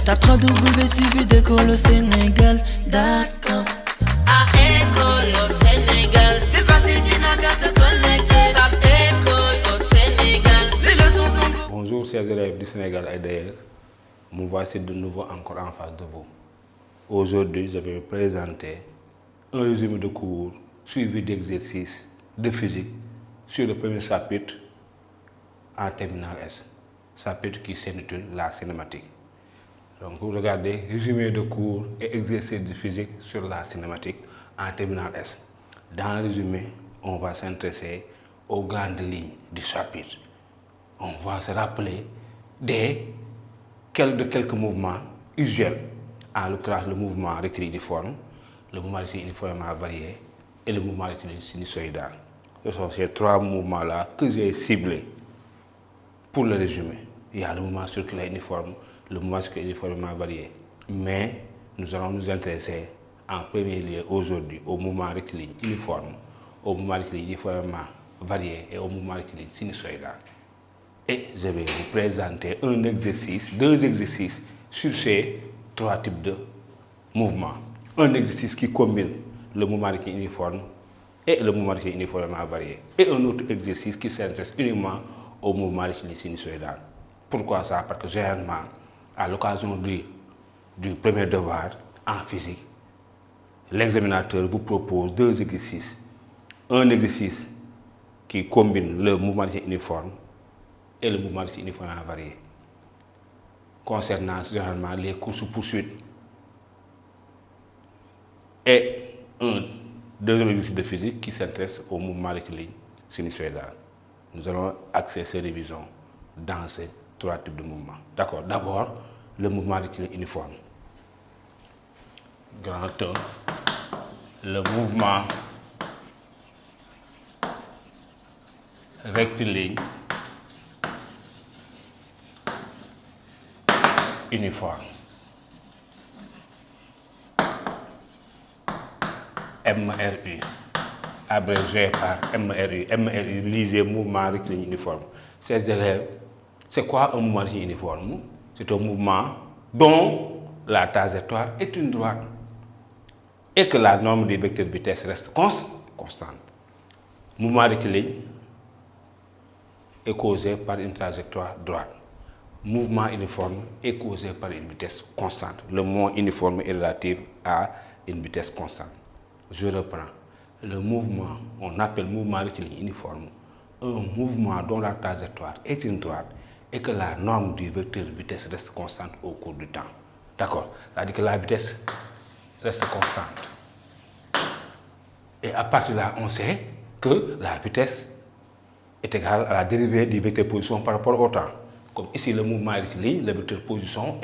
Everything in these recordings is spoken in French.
Tape www.suividécole-au-sénégal.com. À école au Sénégal, c'est facile, tu n'as qu'à te connecter. Tape école au Sénégal, les leçons sont... Bonjour chers élèves du Sénégal et d'ailleurs, me voici de nouveau encore en face de vous. Aujourd'hui, je vais vous présenter un résumé de cours suivi d'exercices de physique sur le premier chapitre en terminale S, chapitre qui s'intitule la cinématique. Donc vous regardez résumé de cours et exercices de physique sur la cinématique en terminale S. Dans le résumé, on va s'intéresser aux grandes lignes du chapitre. On va se rappeler de quelques mouvements usuels, en l'occurrence le mouvement rectiligne uniforme, le mouvement rectiligne uniformément varié et le mouvement rectiligne sinusoïdal. Ce sont ces trois mouvements-là que j'ai ciblés pour le résumé. Il y a le mouvement circulaire uniforme, le mouvement circulaire uniformément varié. Mais nous allons nous intéresser en premier lieu aujourd'hui au mouvement rectiligne uniforme, au mouvement rectiligne uniformément varié et au mouvement rectiligne sinusoïdal. Et je vais vous présenter un exercice, deux exercices sur ces trois types de mouvements. Un exercice qui combine le mouvement rectiligne uniforme et le mouvement rectiligne uniformément varié. Et un autre exercice qui s'intéresse uniquement au mouvement rectiligne sinusoïdal. Pourquoi ça? Parce que généralement, à l'occasion du premier devoir en physique, l'examinateur vous propose deux exercices. Un exercice qui combine le mouvement rectiligne uniforme et le mouvement rectiligne uniformément varié, concernant généralement les courses-poursuites. Et un deuxième exercice de physique qui s'intéresse au mouvement rectiligne sinusoïdal. Nous allons axer ces révisions dans ces trois types de mouvements. D'accord, d'abord, le mouvement rectiligne uniforme. Grand 1, le mouvement rectiligne uniforme. MRU, abrégé par MRU. MRU, lisez mouvement rectiligne uniforme. Chers élèves, c'est quoi un mouvement rectiligne uniforme? C'est un mouvement dont la trajectoire est une droite et que la norme du vecteur de vitesse reste constante. Mouvement rectiligne est causé par une trajectoire droite. Mouvement uniforme est causé par une vitesse constante. Le mot uniforme est relatif à une vitesse constante. Je reprends. Le mouvement, on appelle mouvement rectiligne uniforme, un mouvement dont la trajectoire est une droite et que la norme du vecteur de vitesse reste constante au cours du temps. D'accord? C'est-à-dire que la vitesse reste constante. Et à partir de là, on sait que la vitesse est égale à la dérivée du vecteur position par rapport au temps. Comme ici, le mouvement rectiligne, le vecteur position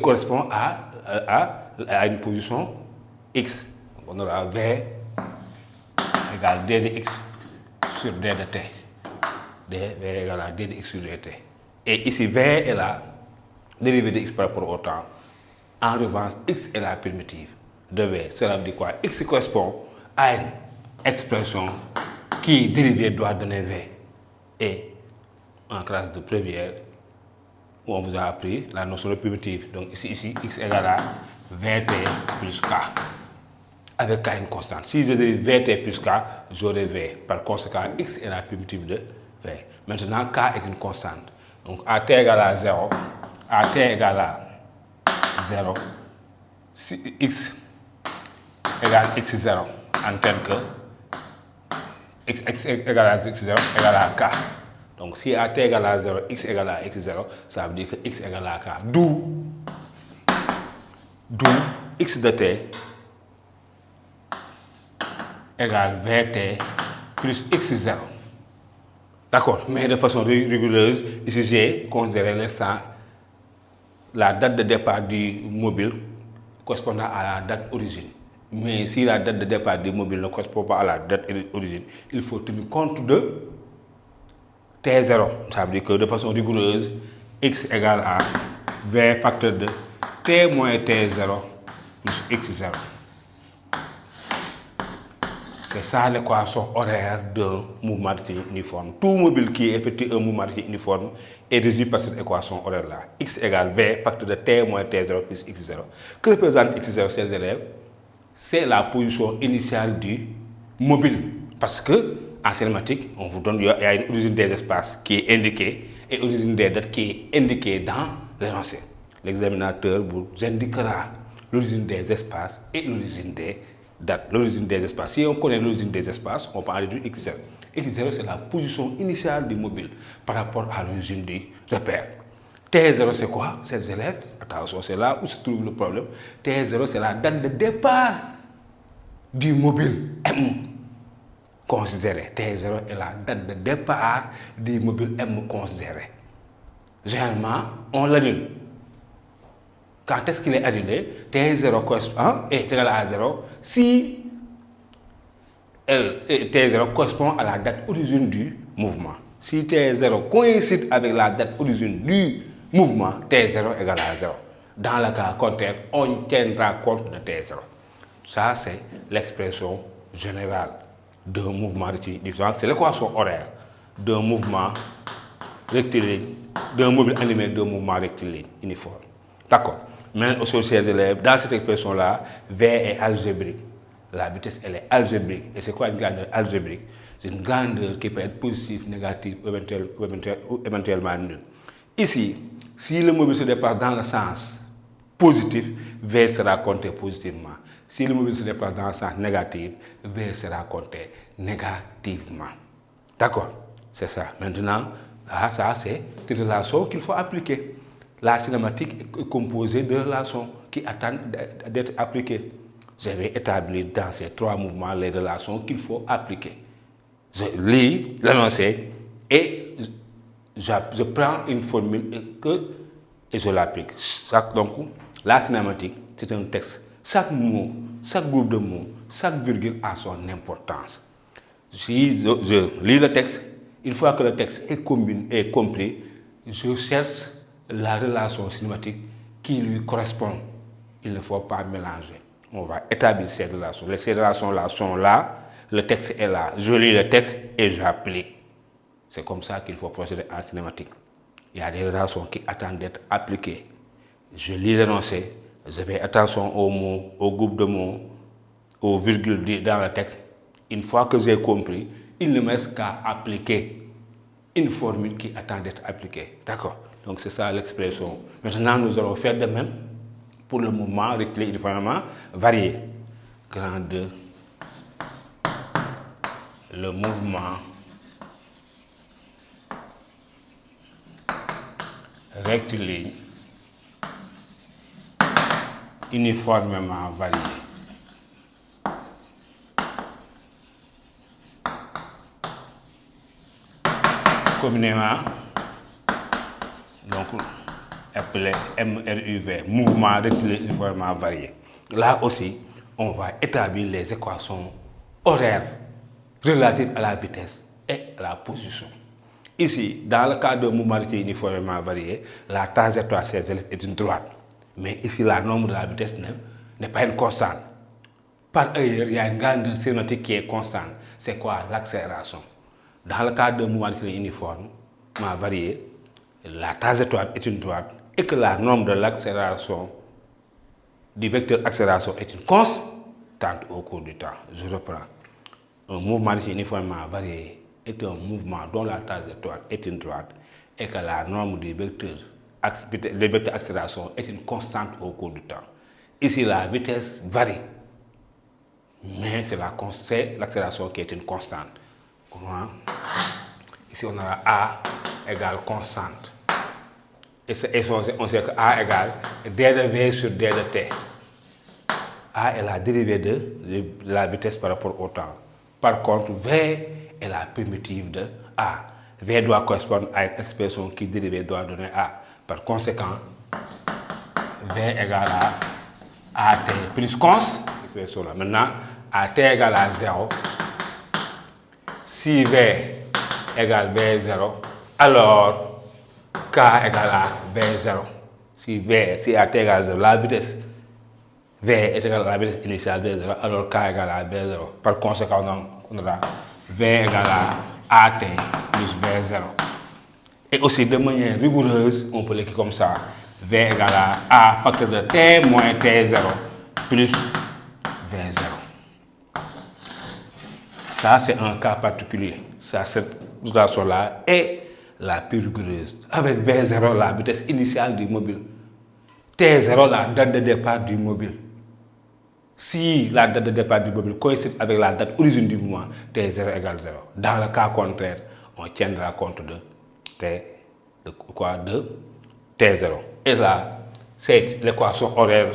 correspond à une position x. Donc on aura v égale d de x sur d de t. V égale à d de x sur d de t. Et ici, v est la dérivée de x par rapport au temps. En revanche, x est la primitive de v. Cela veut dire quoi? X correspond à une expression qui, dérivée, doit donner v. Et en classe de première, où on vous a appris la notion de primitive. Donc ici, x égale à vt plus k, avec k une constante. Si je dérive vt plus k, j'aurai v. Par conséquent, x est la primitive de v. Maintenant, k est une constante. Donc à t égale à 0, à t égale à 0, si x égale x0 en tel que x égale à x0 égale à k. Donc si à t égale à 0, x égale à x0, ça veut dire que x égale à k. D'où x de t égale vt plus x0. D'accord, mais de façon rigoureuse, ici j'ai considéré l'instant, la date de départ du mobile correspondant à la date origine. Mais si la date de départ du mobile ne correspond pas à la date origine, il faut tenir compte de T0. Ça veut dire que de façon rigoureuse, x égale à v facteur de t moins t0 plus x0. C'est ça l'équation horaire d'un mouvement rectiligne uniforme. Tout mobile qui effectue un mouvement rectiligne uniforme est réduit par cette équation horaire-là. X égale V facteur de T moins T0 plus X0. Que représente X0, chers élèves? C'est la position initiale du mobile. Parce que, en cinématique, on vous donne, il y a une origine des espaces qui est indiquée et origine des dates qui est indiquée dans l'énoncé. L'examinateur vous indiquera l'origine des espaces et l'origine des dates. L'origine des espaces. Si on connaît l'origine des espaces, on peut en réduire X0. X0, c'est la position initiale du mobile par rapport à l'origine du repère. T0, c'est quoi, chers élèves? Attention, c'est là où se trouve le problème. T0, c'est la date de départ du mobile M considéré. T0 est la date de départ du mobile M considéré. Généralement, on l'annule. Quand est-ce qu'il est annulé? T0 correspond est égal à 0 si T0 correspond à la date origine du mouvement. Si T0 coïncide avec la date origine du mouvement, T0 égale à 0. Dans le cas contraire, on tiendra compte de T0. Ça, c'est l'expression générale d'un mouvement rectiligne. C'est l'équation horaire d'un mouvement rectiligne, d'un mobile animé, d'un mouvement rectiligne uniforme. D'accord. Maintenant, aux chers élèves, dans cette expression-là, V est algébrique. La vitesse, elle est algébrique. Et c'est quoi une grandeur algébrique? C'est une grandeur qui peut être positive, négative ou éventuellement nulle. Ici, si le mobile se déplace dans le sens positif, V sera compté positivement. Si le mobile se déplace dans le sens négatif, V sera compté négativement. D'accord? C'est ça. Maintenant, là, ça, c'est une relation qu'il faut appliquer. La cinématique est composée de relations qui attendent d'être appliquées. Je vais établir dans ces trois mouvements les relations qu'il faut appliquer. Je lis l'énoncé et je prends une formule et je l'applique. Donc, la cinématique, c'est un texte. Chaque mot, chaque groupe de mots, chaque virgule a son importance. Si je lis le texte, une fois que le texte est compris, je cherche la relation cinématique qui lui correspond. Il ne faut pas mélanger. On va établir ces relations. Ces relations-là sont là, le texte est là. Je lis le texte et j'applique. C'est comme ça qu'il faut procéder en cinématique. Il y a des relations qui attendent d'être appliquées. Je lis l'énoncé, je fais attention aux mots, aux groupes de mots, aux virgules dans le texte. Une fois que j'ai compris, il ne me reste qu'à appliquer une formule qui attend d'être appliquée. D'accord? Donc c'est ça l'expression. Maintenant, nous allons faire de même pour le mouvement rectiligne uniformément varié. Grand 2. Le mouvement rectiligne uniformément varié. Communément, donc, appelé MRUV, mouvement rectiligne uniformément varié. Là aussi, on va établir les équations horaires relatives à la vitesse et à la position. Ici, dans le cas de mouvement rectiligne uniformément varié, la trajectoire est une droite. Mais ici, la norme de la vitesse n'est pas une constante. Par ailleurs, il y a une grandeur cinématique qui est constante. C'est quoi? L'accélération. Dans le cas de mouvement rectiligne uniformément varié, la trajectoire est une droite et que la norme de l'accélération du vecteur accélération est une constante au cours du temps. Je reprends. Un mouvement rectiligne uniformément varié est un mouvement dont la trajectoire est une droite et que la norme du vecteur accélération est une constante au cours du temps. Ici, la vitesse varie, mais c'est l'accélération qui est une constante. Ici, on aura A égale constante. Et on sait que A égale d de V sur d de t. A est la dérivée de la vitesse par rapport au temps. Par contre, V est la primitive de A. V doit correspondre à une expression qui dérivée doit donner A. Par conséquent, V égale à AT plus const. Expression là. Maintenant, AT égale à 0. Si V égale V0, alors K égale à V0. Si AT égale 0, la vitesse V est égale à la vitesse initiale V0, alors K égale à V0. Par conséquent, on aura V égale à AT plus V0. Et aussi de manière rigoureuse, on peut l'écrire comme ça. V égale à A facteur de T moins T0 plus V0. Ça, c'est un cas particulier. Ça, cette relation-là est la plus rigoureuse. Avec V0, la vitesse initiale du mobile. T0, la date de départ du mobile. Si la date de départ du mobile coïncide avec la date d'origine du mouvement, T0 égale 0. Dans le cas contraire, on tiendra compte de T0. Et là, c'est l'équation horaire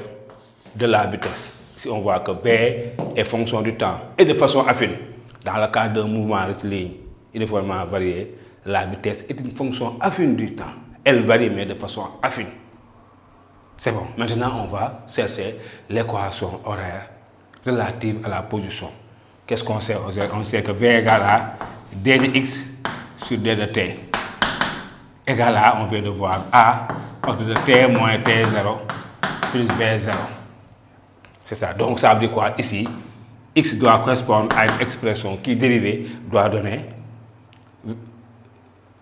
de la vitesse. Si on voit que V est fonction du temps et de façon affine. Dans le cas d'un mouvement rectiligne uniformément varié, la vitesse est une fonction affine du temps. Elle varie mais de façon affine. C'est bon. Maintenant, on va chercher l'équation horaire relative à la position. Qu'est-ce qu'on sait? On sait que V égale à d de x sur d de t. Égale à, on vient de voir, A facteur de t moins t0 plus v0. C'est ça. Donc, ça veut dire quoi ici? X doit correspondre à une expression qui dérivée doit donner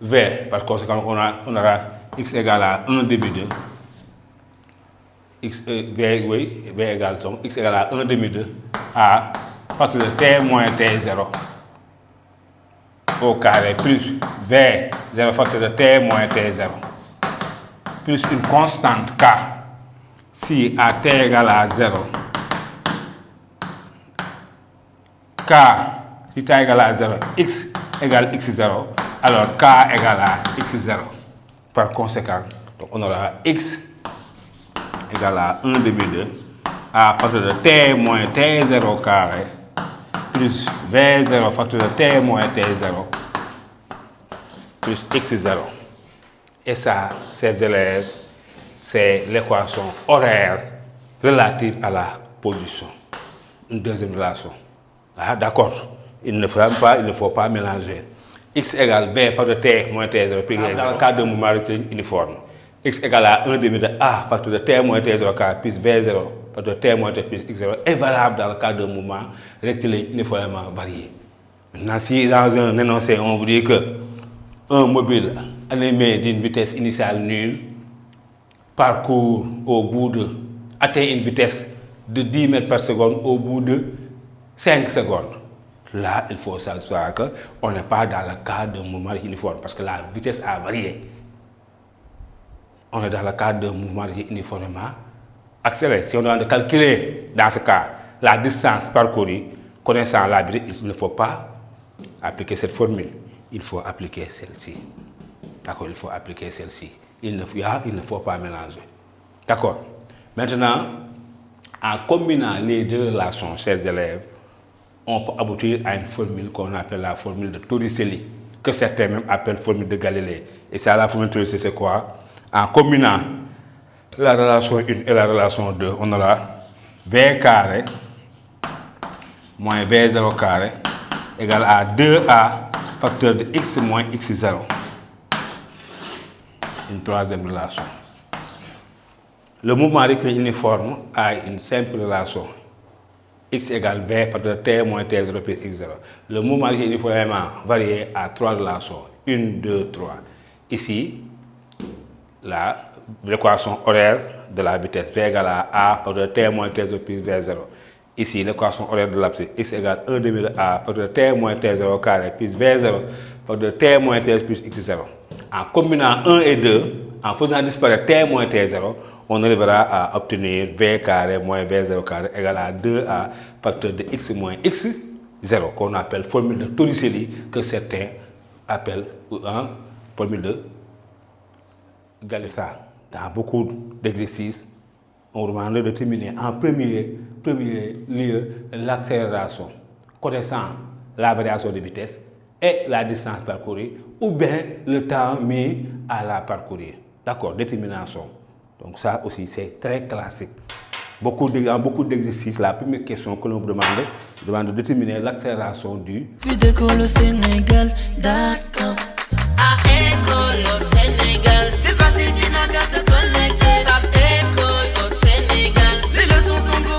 V. Par conséquent, on aura x égale à 1 demi de V égale donc x égale à 1 demi de A facteur de t moins t0 au carré plus V0 facteur de t moins t0 plus une constante K si à t égale à 0 K si t égale à 0 x égale x0 alors K égale à x0. Par conséquent, donc on aura x égale à 1 demi de A facteur de t moins t0 carré plus V0 facteur de t moins t0 plus x0. Et ça, ces élèves, c'est l'équation horaire relative à la position. Une deuxième relation. Ah, d'accord. Il ne faut pas mélanger. X égale V facteur de t moins t0 plus V0. Dans le cas d'un mouvement rectiligne uniforme, x égale à 1 demi de A facteur de t moins t0 carré plus V0 facteur de t moins t plus x0 est valable dans le cas d'un mouvement rectiligne uniformément varié. Maintenant, si dans un énoncé, on vous dit que un mobile animé d'une vitesse initiale nulle parcourt atteint une vitesse de 10 mètres par seconde au bout de 5 secondes. Là, il faut savoir qu'on n'est pas dans le cas d'un mouvement uniforme parce que la vitesse a varié. On est dans le cadre d'un mouvement uniformément accéléré. Si on doit calculer, dans ce cas, la distance parcourue, connaissant la vitesse, il ne faut pas appliquer cette formule. Il faut appliquer celle-ci. D'accord, il faut appliquer celle-ci. Il ne faut pas mélanger. D'accord. Maintenant, en combinant les deux relations, chers élèves, on peut aboutir à une formule qu'on appelle la formule de Torricelli, que certains même appellent formule de Galilée. Et ça, la formule de Torricelli, c'est quoi? En combinant la relation 1 et la relation 2, on aura V carré moins V0 carré égale à 2A facteur de x moins x0. Une troisième relation. Le mouvement rectiligne uniforme a une simple relation. X égale V facteur de t moins t0 plus x0. Le mouvement rectiligne uniformément varié a trois relations. 1, 2, 3. Ici, l'équation horaire de la vitesse V égale à A facteur de t moins t0 plus v0. Ici, l'équation horaire de l'abscisse x égale 1 demi de A facteur de t moins t0 carré plus v0 facteur de t moins t plus x0. En combinant 1 et 2, en faisant disparaître t moins t0, on arrivera à obtenir v carré moins v0 carré égale à 2A facteur de x moins x0, qu'on appelle formule de Torricelli, que certains appellent formule de Galilée. Dans beaucoup d'exercices, on demande de déterminer en premier lieu l'accélération, connaissant la variation de vitesse et la distance parcourue, ou bien le temps mis à la parcourir. D'accord, détermination. Donc ça aussi, c'est très classique. Dans beaucoup d'exercices, la première question que l'on vous demande de déterminer l'accélération du... Puis d'école au Sénégal, d'accord. À école au Sénégal.